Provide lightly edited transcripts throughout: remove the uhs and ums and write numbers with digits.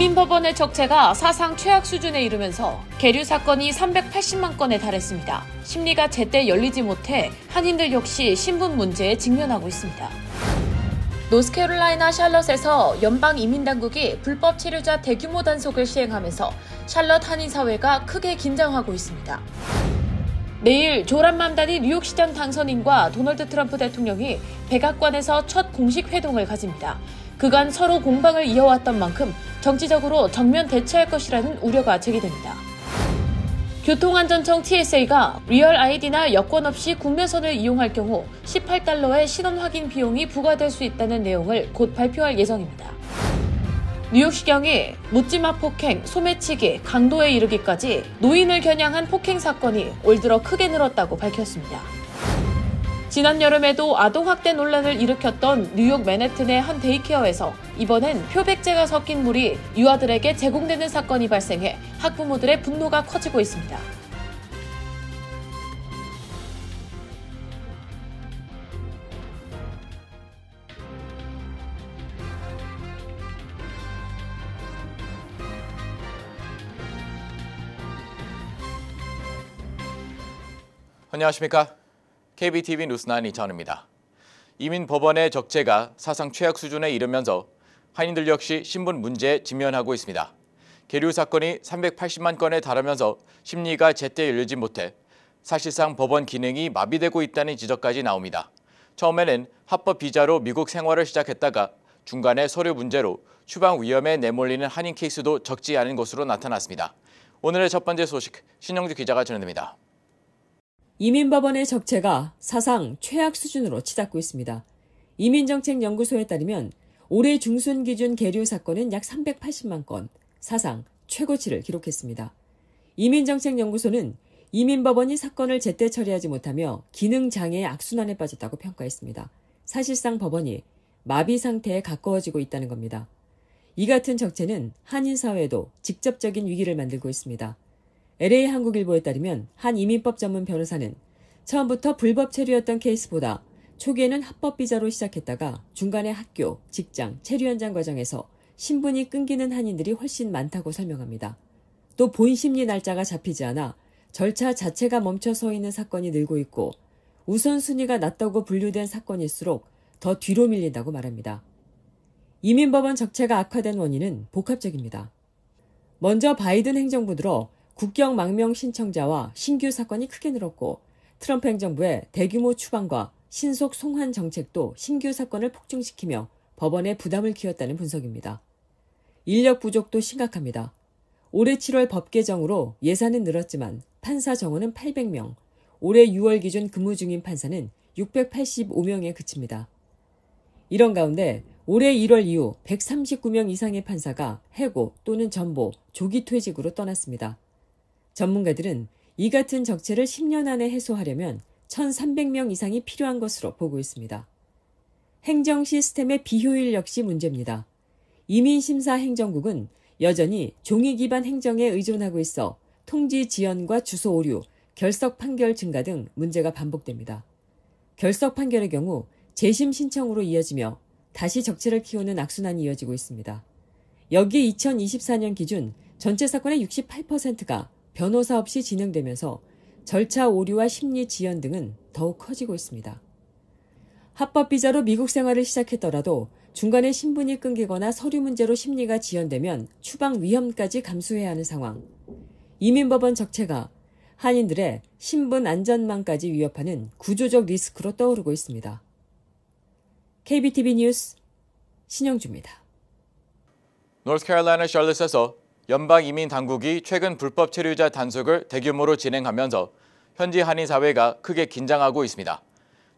이민법원의 적체가 사상 최악 수준에 이르면서 계류 사건이 380만 건에 달했습니다. 심리가 제때 열리지 못해 한인들 역시 신분 문제에 직면하고 있습니다. 노스캐롤라이나 샬럿에서 연방 이민당국이 불법 체류자 대규모 단속을 시행하면서 샬럿 한인사회가 크게 긴장하고 있습니다. 내일 조 람맘단이 뉴욕시장 당선인과 도널드 트럼프 대통령이 백악관에서 첫 공식 회동을 가집니다. 그간 서로 공방을 이어왔던 만큼 정치적으로 정면 대처할 것이라는 우려가 제기됩니다. 교통안전청 TSA가 리얼 아이디나 여권 없이 국내선을 이용할 경우 $18의 신원 확인 비용이 부과될 수 있다는 내용을 곧 발표할 예정입니다. 뉴욕시경이 묻지마 폭행, 소매치기, 강도에 이르기까지 노인을 겨냥한 폭행 사건이 올 들어 크게 늘었다고 밝혔습니다. 지난 여름에도 아동학대 논란을 일으켰던 뉴욕 맨해튼의 한 데이케어에서 이번엔 표백제가 섞인 물이 유아들에게 제공되는 사건이 발생해 학부모들의 분노가 커지고 있습니다. 안녕하십니까? KBTV 뉴스9 이찬원입니다. 이민법원의 적체가 사상 최악 수준에 이르면서 한인들 역시 신분 문제에 직면하고 있습니다. 계류 사건이 380만 건에 달하면서 심리가 제때 열리지 못해 사실상 법원 기능이 마비되고 있다는 지적까지 나옵니다. 처음에는 합법 비자로 미국 생활을 시작했다가 중간에 서류 문제로 추방 위험에 내몰리는 한인 케이스도 적지 않은 것으로 나타났습니다. 오늘의 첫 번째 소식, 신영주 기자가 전해드립니다. 이민법원의 적체가 사상 최악 수준으로 치닫고 있습니다. 이민정책연구소에 따르면 올해 중순 기준 계류 사건은 약 380만 건, 사상 최고치를 기록했습니다. 이민정책연구소는 이민법원이 사건을 제때 처리하지 못하며 기능장애의 악순환에 빠졌다고 평가했습니다. 사실상 법원이 마비 상태에 가까워지고 있다는 겁니다. 이 같은 적체는 한인사회에도 직접적인 위기를 만들고 있습니다. LA 한국일보에 따르면 한 이민법 전문 변호사는 처음부터 불법 체류였던 케이스보다 초기에는 합법 비자로 시작했다가 중간에 학교, 직장, 체류 현장 과정에서 신분이 끊기는 한인들이 훨씬 많다고 설명합니다. 또 본 심리 날짜가 잡히지 않아 절차 자체가 멈춰 서 있는 사건이 늘고 있고 우선순위가 낮다고 분류된 사건일수록 더 뒤로 밀린다고 말합니다. 이민법원 적체가 악화된 원인은 복합적입니다. 먼저 바이든 행정부 들어 국경 망명 신청자와 신규 사건이 크게 늘었고 트럼프 행정부의 대규모 추방과 신속 송환 정책도 신규 사건을 폭증시키며 법원에 부담을 키웠다는 분석입니다. 인력 부족도 심각합니다. 올해 7월 법 개정으로 예산은 늘었지만 판사 정원은 800명, 올해 6월 기준 근무 중인 판사는 685명에 그칩니다. 이런 가운데 올해 1월 이후 139명 이상의 판사가 해고 또는 전보, 조기 퇴직으로 떠났습니다. 전문가들은 이 같은 적체를 10년 안에 해소하려면 1,300명 이상이 필요한 것으로 보고 있습니다. 행정 시스템의 비효율 역시 문제입니다. 이민심사 행정국은 여전히 종이 기반 행정에 의존하고 있어 통지 지연과 주소 오류, 결석 판결 증가 등 문제가 반복됩니다. 결석 판결의 경우 재심 신청으로 이어지며 다시 적체를 키우는 악순환이 이어지고 있습니다. 여기에 2024년 기준 전체 사건의 68%가 변호사 없이 진행되면서 절차 오류와 심리 지연 등은 더욱 커지고 있습니다. 합법 비자로 미국 생활을 시작했더라도 중간에 신분이 끊기거나 서류 문제로 심리가 지연되면 추방 위험까지 감수해야 하는 상황. 이민법원 적체가 한인들의 신분 안전망까지 위협하는 구조적 리스크로 떠오르고 있습니다. KBTV 뉴스 신영주입니다. 노스캐롤라이나 샬럿에서 연방 이민 당국이 최근 불법 체류자 단속을 대규모로 진행하면서 현지 한인 사회가 크게 긴장하고 있습니다.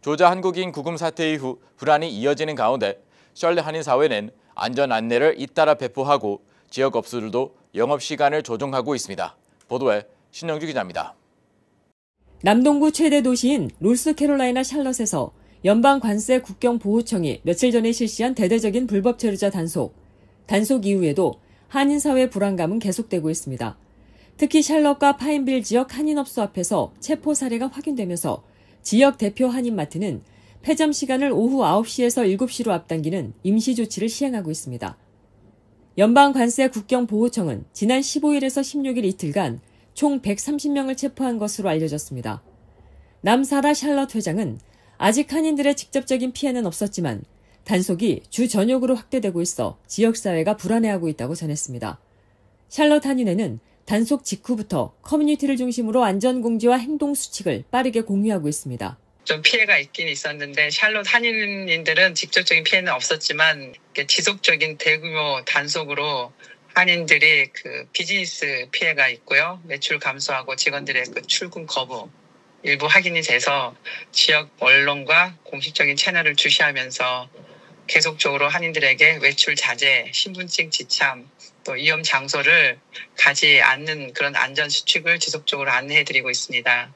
조자 한국인 구금 사태 이후 불안이 이어지는 가운데 샬럿 한인 사회는 안전 안내를 잇따라 배포하고 지역 업소들도 영업 시간을 조정하고 있습니다. 보도에 신영주 기자입니다. 남동부 최대 도시인 노스캐롤라이나 샬럿에서 연방 관세 국경 보호청이 며칠 전에 실시한 대대적인 불법 체류자 단속 이후에도 한인사회 불안감은 계속되고 있습니다. 특히 샬럿과 파인빌 지역 한인업소 앞에서 체포 사례가 확인되면서 지역 대표 한인마트는 폐점 시간을 오후 9시에서 7시로 앞당기는 임시 조치를 시행하고 있습니다. 연방관세 국경보호청은 지난 15일에서 16일 이틀간 총 130명을 체포한 것으로 알려졌습니다. 남사라 샬럿 회장은 아직 한인들의 직접적인 피해는 없었지만 단속이 주 전역으로 확대되고 있어 지역사회가 불안해하고 있다고 전했습니다. 샬럿 한인회는 단속 직후부터 커뮤니티를 중심으로 안전공지와 행동수칙을 빠르게 공유하고 있습니다. 좀 피해가 있긴 있었는데 샬롯 한인인들은 직접적인 피해는 없었지만 지속적인 대규모 단속으로 한인들이 비즈니스 피해가 있고요. 매출 감소하고 직원들의 출근 거부 일부 확인이 돼서 지역 언론과 공식적인 채널을 주시하면서 계속적으로 한인들에게 외출 자제, 신분증 지참, 또 위험 장소를 가지 않는 그런 안전 수칙을 지속적으로 안내해드리고 있습니다.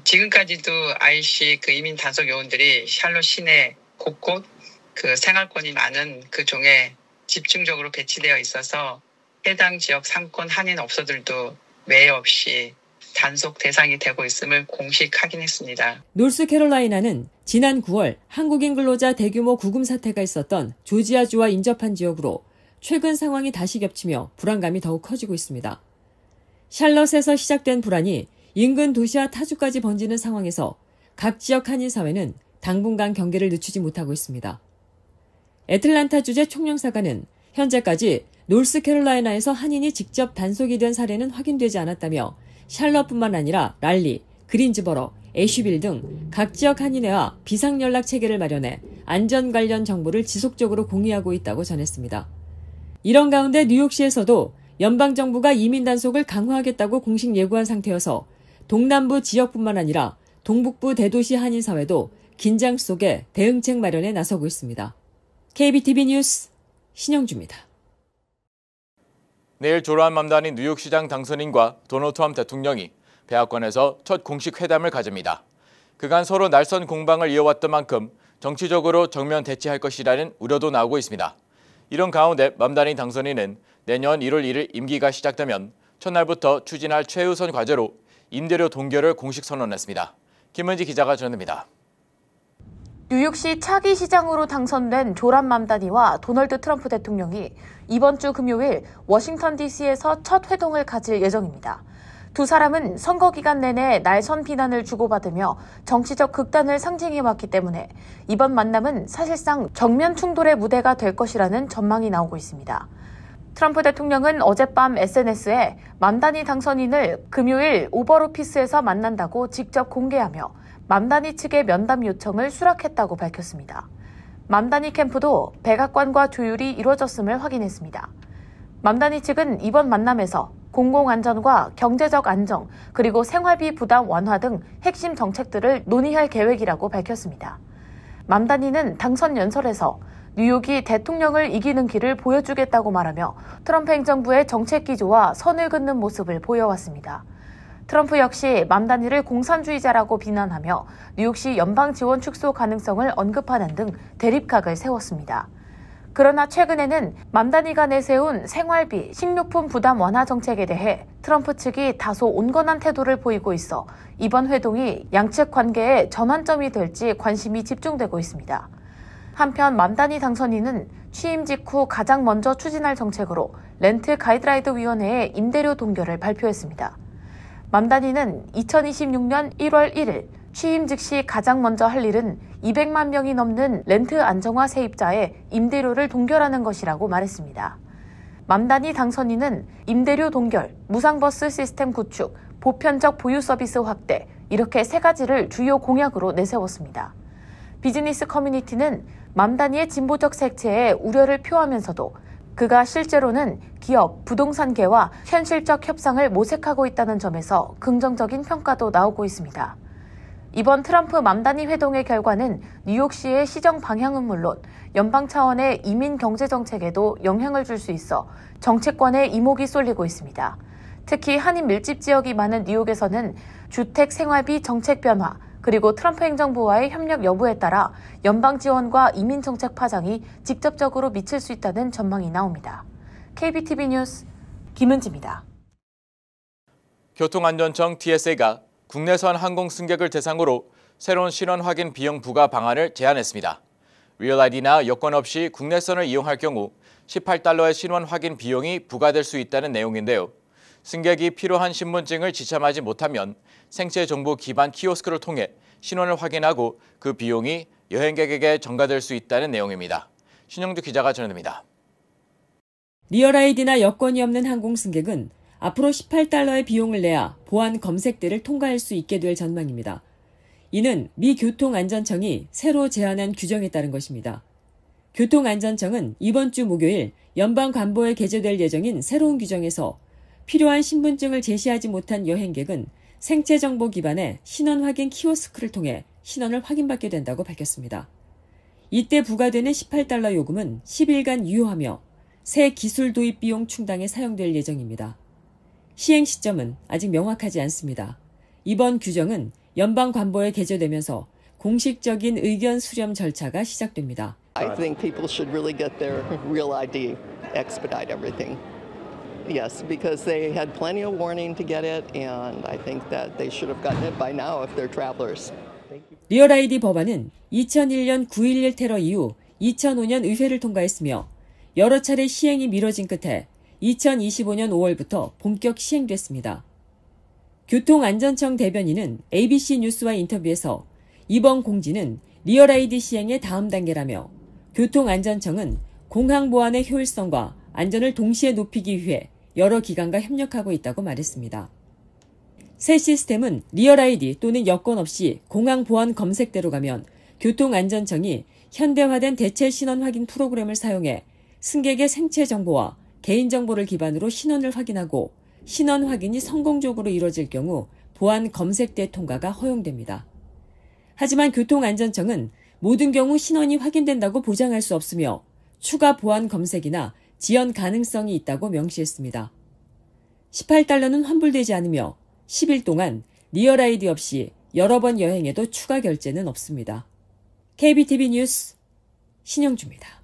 지금까지도 IC 이민 단속 요원들이 샬롯 시내 곳곳 생활권이 많은 종에 집중적으로 배치되어 있어서 해당 지역 상권 한인 업소들도 외에 없이 단속 대상이 되고 있음을 공식 확인했습니다. 노스캐롤라이나는 지난 9월 한국인 근로자 대규모 구금 사태가 있었던 조지아주와 인접한 지역으로 최근 상황이 다시 겹치며 불안감이 더욱 커지고 있습니다. 샬럿에서 시작된 불안이 인근 도시와 타주까지 번지는 상황에서 각 지역 한인 사회는 당분간 경계를 늦추지 못하고 있습니다. 애틀란타 주재 총영사관은 현재까지 노스캐롤라이나에서 한인이 직접 단속이 된 사례는 확인되지 않았다며 샬럿뿐만 아니라 랄리, 그린즈버러, 애쉬빌 등 각 지역 한인회와 비상연락 체계를 마련해 안전 관련 정보를 지속적으로 공유하고 있다고 전했습니다. 이런 가운데 뉴욕시에서도 연방정부가 이민 단속을 강화하겠다고 공식 예고한 상태여서 동남부 지역뿐만 아니라 동북부 대도시 한인사회도 긴장 속에 대응책 마련에 나서고 있습니다. KBTV 뉴스 신영주입니다. 내일 조란 맘다니 뉴욕시장 당선인과 도널드 트럼프 대통령이 백악관에서 첫 공식 회담을 가집니다. 그간 서로 날선 공방을 이어왔던 만큼 정치적으로 정면 대치할 것이라는 우려도 나오고 있습니다. 이런 가운데 맘다니 당선인은 내년 1월 1일 임기가 시작되면 첫날부터 추진할 최우선 과제로 임대료 동결을 공식 선언했습니다. 김은지 기자가 전합니다. 뉴욕시 차기 시장으로 당선된 조란 맘다니와 도널드 트럼프 대통령이 이번 주 금요일 워싱턴 DC에서 첫 회동을 가질 예정입니다. 두 사람은 선거 기간 내내 날선 비난을 주고받으며 정치적 극단을 상징해왔기 때문에 이번 만남은 사실상 정면 충돌의 무대가 될 것이라는 전망이 나오고 있습니다. 트럼프 대통령은 어젯밤 SNS에 맘다니 당선인을 금요일 오벌 오피스에서 만난다고 직접 공개하며 맘다니 측의 면담 요청을 수락했다고 밝혔습니다. 맘다니 캠프도 백악관과 조율이 이루어졌음을 확인했습니다. 맘다니 측은 이번 만남에서 공공안전과 경제적 안정, 그리고 생활비 부담 완화 등 핵심 정책들을 논의할 계획이라고 밝혔습니다. 맘다니는 당선 연설에서 뉴욕이 대통령을 이기는 길을 보여주겠다고 말하며 트럼프 행정부의 정책 기조와 선을 긋는 모습을 보여왔습니다. 트럼프 역시 맘다니를 공산주의자라고 비난하며 뉴욕시 연방 지원 축소 가능성을 언급하는 등 대립각을 세웠습니다. 그러나 최근에는 맘다니가 내세운 생활비, 식료품 부담 완화 정책에 대해 트럼프 측이 다소 온건한 태도를 보이고 있어 이번 회동이 양측 관계의 전환점이 될지 관심이 집중되고 있습니다. 한편 맘다니 당선인은 취임 직후 가장 먼저 추진할 정책으로 렌트 가이드라인 위원회의 임대료 동결을 발표했습니다. 맘다니는 2026년 1월 1일 취임 즉시 가장 먼저 할 일은 200만 명이 넘는 렌트 안정화 세입자의 임대료를 동결하는 것이라고 말했습니다. 맘다니 당선인은 임대료 동결, 무상버스 시스템 구축, 보편적 보유 서비스 확대, 이렇게 세 가지를 주요 공약으로 내세웠습니다. 비즈니스 커뮤니티는 맘다니의 진보적 색채에 우려를 표하면서도 그가 실제로는 기업, 부동산계와 현실적 협상을 모색하고 있다는 점에서 긍정적인 평가도 나오고 있습니다. 이번 트럼프 맘다니 회동의 결과는 뉴욕시의 시정 방향은 물론 연방 차원의 이민 경제 정책에도 영향을 줄 수 있어 정치권에 이목이 쏠리고 있습니다. 특히 한인 밀집 지역이 많은 뉴욕에서는 주택 생활비 정책 변화, 그리고 트럼프 행정부와의 협력 여부에 따라 연방 지원과 이민 정책 파장이 직접적으로 미칠 수 있다는 전망이 나옵니다. KBTV 뉴스 김은지입니다. 교통안전청 TSA가 국내선 항공 승객을 대상으로 새로운 신원 확인 비용 부과 방안을 제안했습니다. 리얼 아이디나 여권 없이 국내선을 이용할 경우 $18의 신원 확인 비용이 부과될 수 있다는 내용인데요. 승객이 필요한 신분증을 지참하지 못하면 생체 정보 기반 키오스크를 통해 신원을 확인하고 그 비용이 여행객에게 전가될 수 있다는 내용입니다. 신영주 기자가 전해드립니다. 리얼 아이디나 여권이 없는 항공 승객은 앞으로 $18의 비용을 내야 보안 검색대를 통과할 수 있게 될 전망입니다. 이는 미 교통안전청이 새로 제안한 규정에 따른 것입니다. 교통안전청은 이번 주 목요일 연방관보에 게재될 예정인 새로운 규정에서 필요한 신분증을 제시하지 못한 여행객은 생체 정보 기반의 신원 확인 키오스크를 통해 신원을 확인받게 된다고 밝혔습니다. 이때 부과되는 $18 요금은 10일간 유효하며 새 기술 도입 비용 충당에 사용될 예정입니다. 시행 시점은 아직 명확하지 않습니다. 이번 규정은 연방관보에 게재되면서 공식적인 의견 수렴 절차가 시작됩니다. I think people should really get their real ID, expedite everything. Yes, because they had plenty of warning to get it, and I think that they should have gotten it by now if they're travelers. 리얼 아이디 법안은 2001년 9.11 테러 이후 2005년 의회를 통과했으며 여러 차례 시행이 미뤄진 끝에 2025년 5월부터 본격 시행됐습니다. 교통안전청 대변인은 ABC 뉴스와 인터뷰에서 이번 공지는 리얼 아이디 시행의 다음 단계라며 교통안전청은 공항 보안의 효율성과 안전을 동시에 높이기 위해 여러 기관과 협력하고 있다고 말했습니다. 새 시스템은 리얼 아이디 또는 여권 없이 공항 보안 검색대로 가면 교통안전청이 현대화된 대체 신원 확인 프로그램을 사용해 승객의 생체 정보와 개인정보를 기반으로 신원을 확인하고 신원 확인이 성공적으로 이뤄질 경우 보안 검색대 통과가 허용됩니다. 하지만 교통안전청은 모든 경우 신원이 확인된다고 보장할 수 없으며 추가 보안 검색이나 지연 가능성이 있다고 명시했습니다. $18는 환불되지 않으며 10일 동안 리얼 아이디 없이 여러 번 여행에도 추가 결제는 없습니다. KBTV 뉴스 신영주입니다.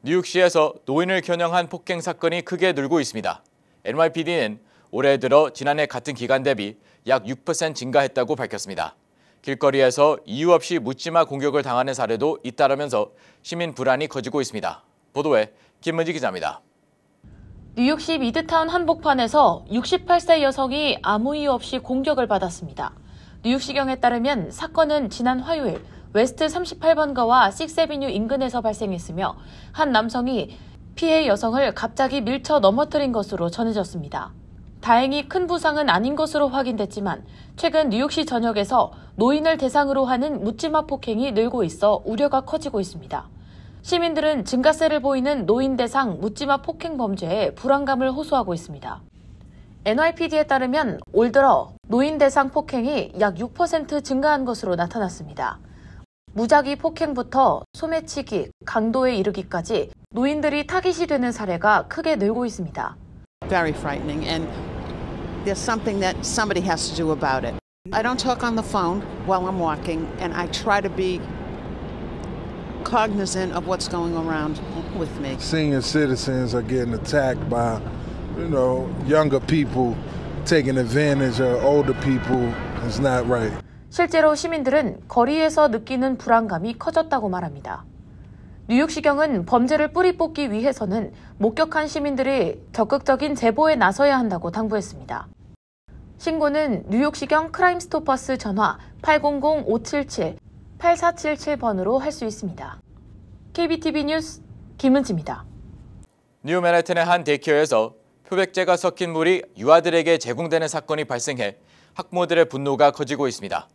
뉴욕시에서 노인을 겨냥한 폭행 사건이 크게 늘고 있습니다. NYPD는 올해 들어 지난해 같은 기간 대비 약 6% 증가했다고 밝혔습니다. 길거리에서 이유 없이 묻지마 공격을 당하는 사례도 잇따르면서 시민 불안이 커지고 있습니다. 보도에 김문지 기자입니다. 뉴욕시 미드타운 한복판에서 68세 여성이 아무 이유 없이 공격을 받았습니다. 뉴욕시경에 따르면 사건은 지난 화요일 웨스트 38번가와 6에비뉴 인근에서 발생했으며 한 남성이 피해 여성을 갑자기 밀쳐 넘어뜨린 것으로 전해졌습니다. 다행히 큰 부상은 아닌 것으로 확인됐지만 최근 뉴욕시 전역에서 노인을 대상으로 하는 묻지마 폭행이 늘고 있어 우려가 커지고 있습니다. 시민들은 증가세를 보이는 노인 대상 묻지마 폭행 범죄에 불안감을 호소하고 있습니다. NYPD에 따르면 올 들어 노인 대상 폭행이 약 6% 증가한 것으로 나타났습니다. 무작위 폭행부터 소매치기, 강도에 이르기까지 노인들이 타깃이 되는 사례가 크게 늘고 있습니다. Very frightening, and there's something that somebody has to do about it. I don't talk on the phone while I'm walking, and I try to be cognizant of what's going around with me. Senior citizens are getting attacked by, younger people taking advantage of older people. It's not right. 실제로 시민들은 거리에서 느끼는 불안감이 커졌다고 말합니다. 뉴욕시경은 범죄를 뿌리 뽑기 위해서는 목격한 시민들이 적극적인 제보에 나서야 한다고 당부했습니다. 신고는 뉴욕시경 크라임스토퍼스 전화 800-577-8477번으로 할 수 있습니다. KBTV 뉴스 김은지입니다. 뉴 맨해튼의 한 데이케어에서 표백제가 섞인 물이 유아들에게 제공되는 사건이 발생해 학부모들의 분노가 커지고 있습니다.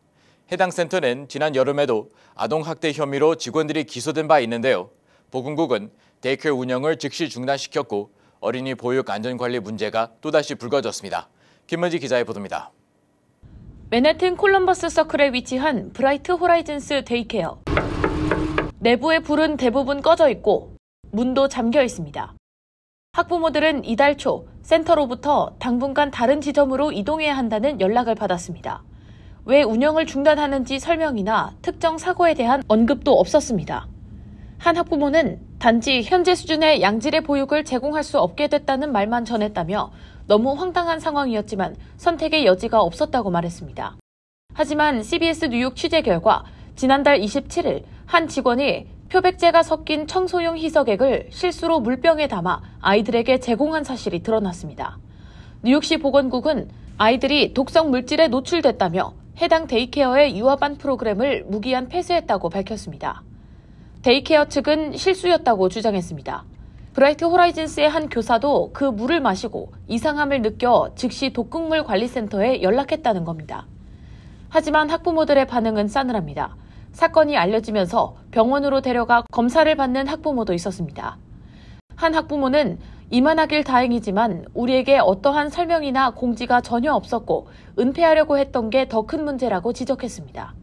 해당 센터는 지난 여름에도 아동학대 혐의로 직원들이 기소된 바 있는데요. 보건국은 데이케어 운영을 즉시 중단시켰고 어린이 보육 안전관리 문제가 또다시 불거졌습니다. 김문지 기자의 보도입니다. 맨해튼 콜럼버스 서클에 위치한 브라이트 호라이즌스 데이케어. 내부의 불은 대부분 꺼져 있고 문도 잠겨 있습니다. 학부모들은 이달 초 센터로부터 당분간 다른 지점으로 이동해야 한다는 연락을 받았습니다. 왜 운영을 중단하는지 설명이나 특정 사고에 대한 언급도 없었습니다. 한 학부모는 단지 현재 수준의 양질의 보육을 제공할 수 없게 됐다는 말만 전했다며 너무 황당한 상황이었지만 선택의 여지가 없었다고 말했습니다. 하지만 CBS 뉴욕 취재 결과 지난달 27일 한 직원이 표백제가 섞인 청소용 희석액을 실수로 물병에 담아 아이들에게 제공한 사실이 드러났습니다. 뉴욕시 보건국은 아이들이 독성 물질에 노출됐다며 해당 데이케어의 유아반 프로그램을 무기한 폐쇄했다고 밝혔습니다. 데이케어 측은 실수였다고 주장했습니다. 브라이트 호라이즌스의 한 교사도 그 물을 마시고 이상함을 느껴 즉시 독극물 관리센터에 연락했다는 겁니다. 하지만 학부모들의 반응은 싸늘합니다. 사건이 알려지면서 병원으로 데려가 검사를 받는 학부모도 있었습니다. 한 학부모는 이만하길 다행이지만 우리에게 어떠한 설명이나 공지가 전혀 없었고 은폐하려고 했던 게 더 큰 문제라고 지적했습니다.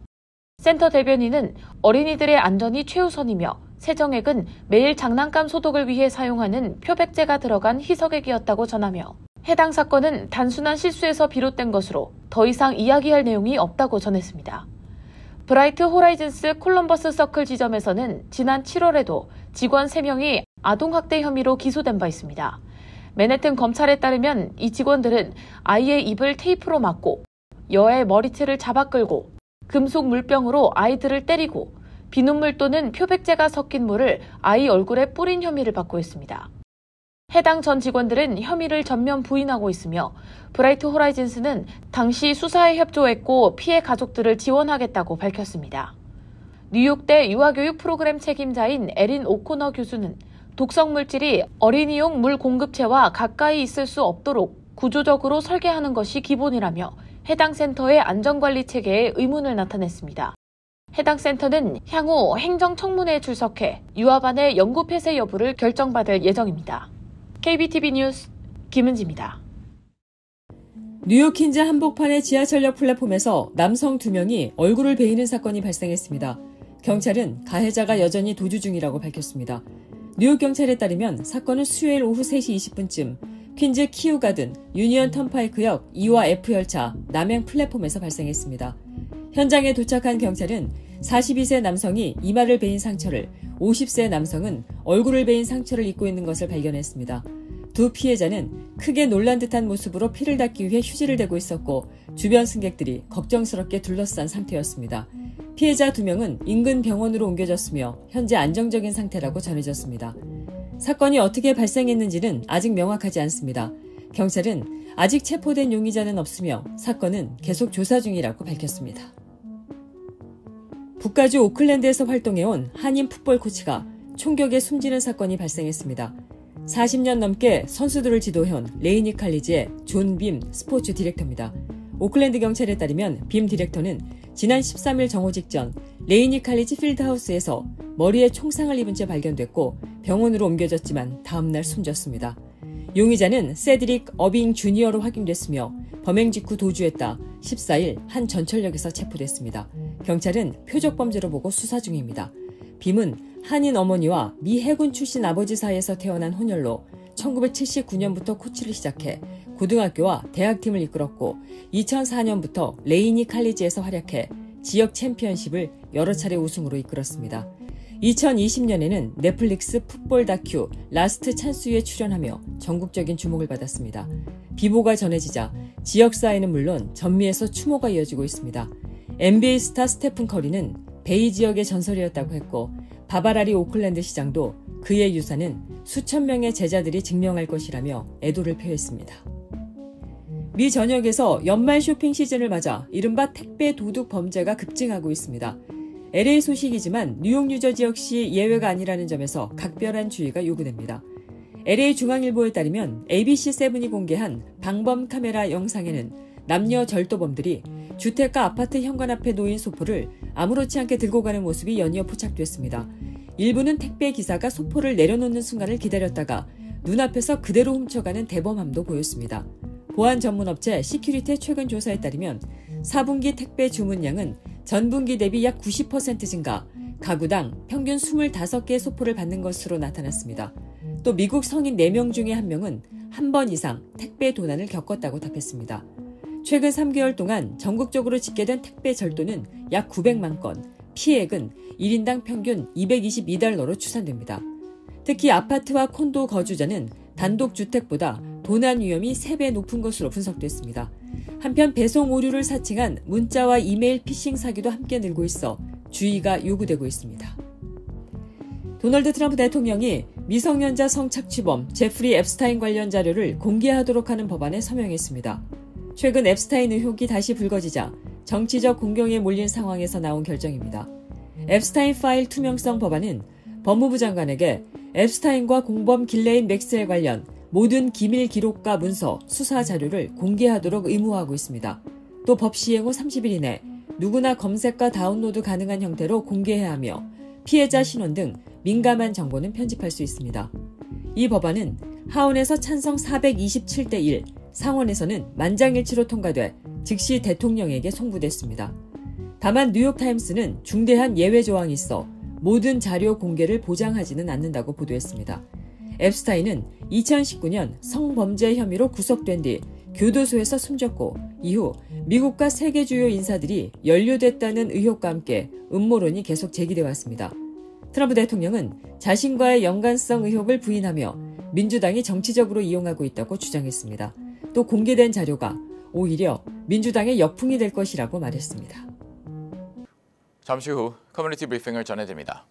센터 대변인은 어린이들의 안전이 최우선이며 세정액은 매일 장난감 소독을 위해 사용하는 표백제가 들어간 희석액이었다고 전하며 해당 사건은 단순한 실수에서 비롯된 것으로 더 이상 이야기할 내용이 없다고 전했습니다. 브라이트 호라이즌스 콜럼버스 서클 지점에서는 지난 7월에도 직원 3명이 아동학대 혐의로 기소된 바 있습니다. 맨해튼 검찰에 따르면 이 직원들은 아이의 입을 테이프로 막고 여의 머리채를 잡아 끌고 금속 물병으로 아이들을 때리고 비눗물 또는 표백제가 섞인 물을 아이 얼굴에 뿌린 혐의를 받고 있습니다. 해당 전 직원들은 혐의를 전면 부인하고 있으며 브라이트 호라이즌스는 당시 수사에 협조했고 피해 가족들을 지원하겠다고 밝혔습니다. 뉴욕대 유아교육 프로그램 책임자인 에린 오코너 교수는 독성 물질이 어린이용 물 공급체와 가까이 있을 수 없도록 구조적으로 설계하는 것이 기본이라며 해당 센터의 안전관리 체계에 의문을 나타냈습니다. 해당 센터는 향후 행정청문회에 출석해 유아반의 영구 폐쇄 여부를 결정받을 예정입니다. KBTV 뉴스 김은지입니다. 뉴욕 퀸즈 한복판의 지하철역 플랫폼에서 남성 2명이 얼굴을 베이는 사건이 발생했습니다. 경찰은 가해자가 여전히 도주 중이라고 밝혔습니다. 뉴욕 경찰에 따르면 사건은 수요일 오후 3시 20분쯤 퀸즈 키우가든 유니언 턴파이크역 2와 F 열차 남행 플랫폼에서 발생했습니다. 현장에 도착한 경찰은 42세 남성이 이마를 베인 상처를, 50세 남성은 얼굴을 베인 상처를 입고 있는 것을 발견했습니다. 두 피해자는 크게 놀란 듯한 모습으로 피를 닦기 위해 휴지를 대고 있었고 주변 승객들이 걱정스럽게 둘러싼 상태였습니다. 피해자 2명은 인근 병원으로 옮겨졌으며 현재 안정적인 상태라고 전해졌습니다. 사건이 어떻게 발생했는지는 아직 명확하지 않습니다. 경찰은 아직 체포된 용의자는 없으며 사건은 계속 조사 중이라고 밝혔습니다. 북가주 오클랜드에서 활동해온 한인 풋볼 코치가 총격에 숨지는 사건이 발생했습니다. 40년 넘게 선수들을 지도해온 레이니 칼리지의 존 빔 스포츠 디렉터입니다. 오클랜드 경찰에 따르면 빔 디렉터는 지난 13일 정오 직전 레이니 칼리지 필드하우스에서 머리에 총상을 입은 채 발견됐고 병원으로 옮겨졌지만 다음날 숨졌습니다. 용의자는 세드릭 어빙 주니어로 확인됐으며 범행 직후 도주했다 14일 한 전철역에서 체포됐습니다. 경찰은 표적범죄로 보고 수사 중입니다. 빔은 한인 어머니와 미 해군 출신 아버지 사이에서 태어난 혼혈로 1979년부터 코치를 시작해 고등학교와 대학팀을 이끌었고 2004년부터 레이니 칼리지에서 활약해 지역 챔피언십을 여러 차례 우승으로 이끌었습니다. 2020년에는 넷플릭스 풋볼 다큐 라스트 찬스에 출연하며 전국적인 주목을 받았습니다. 비보가 전해지자 지역사회는 물론 전미에서 추모가 이어지고 있습니다. NBA 스타 스테픈 커리는 베이 지역의 전설이었다고 했고 바바라리 오클랜드 시장도 그의 유산은 수천 명의 제자들이 증명할 것이라며 애도를 표했습니다. 미 전역에서 연말 쇼핑 시즌을 맞아 이른바 택배 도둑 범죄가 급증하고 있습니다. LA 소식이지만 뉴욕, 뉴저지 역시 예외가 아니라는 점에서 각별한 주의가 요구됩니다. LA 중앙일보에 따르면 ABC7이 공개한 방범 카메라 영상에는 남녀 절도범들이 주택가 아파트 현관 앞에 놓인 소포를 아무렇지 않게 들고 가는 모습이 연이어 포착됐습니다. 일부는 택배 기사가 소포를 내려놓는 순간을 기다렸다가 눈앞에서 그대로 훔쳐가는 대범함도 보였습니다. 보안 전문업체 시큐리티의 최근 조사에 따르면 4분기 택배 주문량은 전분기 대비 약 90% 증가, 가구당 평균 25개의 소포를 받는 것으로 나타났습니다. 또 미국 성인 4명 중에 1명은 한 번 이상 택배 도난을 겪었다고 답했습니다. 최근 3개월 동안 전국적으로 집계된 택배 절도는 약 900만 건, 피해액은 1인당 평균 $222로 추산됩니다. 특히 아파트와 콘도 거주자는 단독주택보다 도난 위험이 3배 높은 것으로 분석됐습니다. 한편 배송 오류를 사칭한 문자와 이메일 피싱 사기도 함께 늘고 있어 주의가 요구되고 있습니다. 도널드 트럼프 대통령이 미성년자 성착취범 제프리 앱스타인 관련 자료를 공개하도록 하는 법안에 서명했습니다. 최근 앱스타인 의혹이 다시 불거지자 정치적 공경에 몰린 상황에서 나온 결정입니다. 앱스타인 파일 투명성 법안은 법무부 장관에게 앱스타인과 공범 길레인 맥스웰 관련 모든 기밀 기록과 문서, 수사 자료를 공개하도록 의무화하고 있습니다. 또 법 시행 후 30일 이내 누구나 검색과 다운로드 가능한 형태로 공개해야 하며 피해자 신원 등 민감한 정보는 편집할 수 있습니다. 이 법안은 하원에서 찬성 427대 1, 상원에서는 만장일치로 통과돼 즉시 대통령에게 송부됐습니다. 다만 뉴욕타임스는 중대한 예외 조항이 있어 모든 자료 공개를 보장하지는 않는다고 보도했습니다. 앱스타인은 2019년 성범죄 혐의로 구속된 뒤 교도소에서 숨졌고 이후 미국과 세계 주요 인사들이 연루됐다는 의혹과 함께 음모론이 계속 제기돼 왔습니다. 트럼프 대통령은 자신과의 연관성 의혹을 부인하며 민주당이 정치적으로 이용하고 있다고 주장했습니다. 또 공개된 자료가 오히려 민주당의 역풍이 될 것이라고 말했습니다. 잠시 후 커뮤니티 브리핑을 전해드립니다.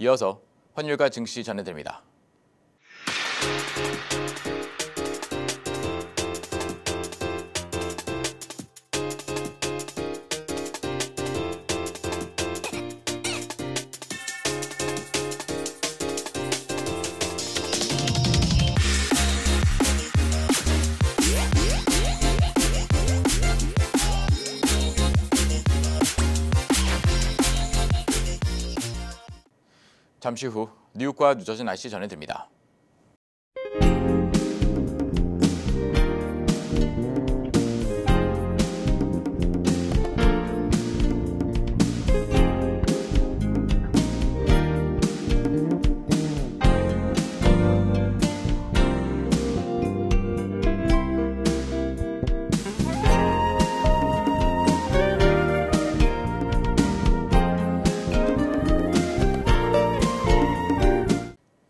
이어서 환율과 증시 전해드립니다. 잠시 후 뉴욕과 뉴저지 날씨 전해드립니다.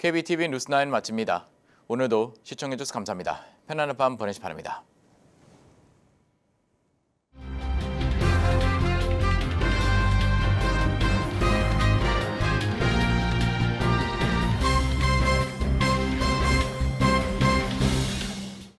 KBTV 뉴스9 마칩니다. 오늘도 시청해주셔서 감사합니다. 편안한 밤 보내시 바랍니다.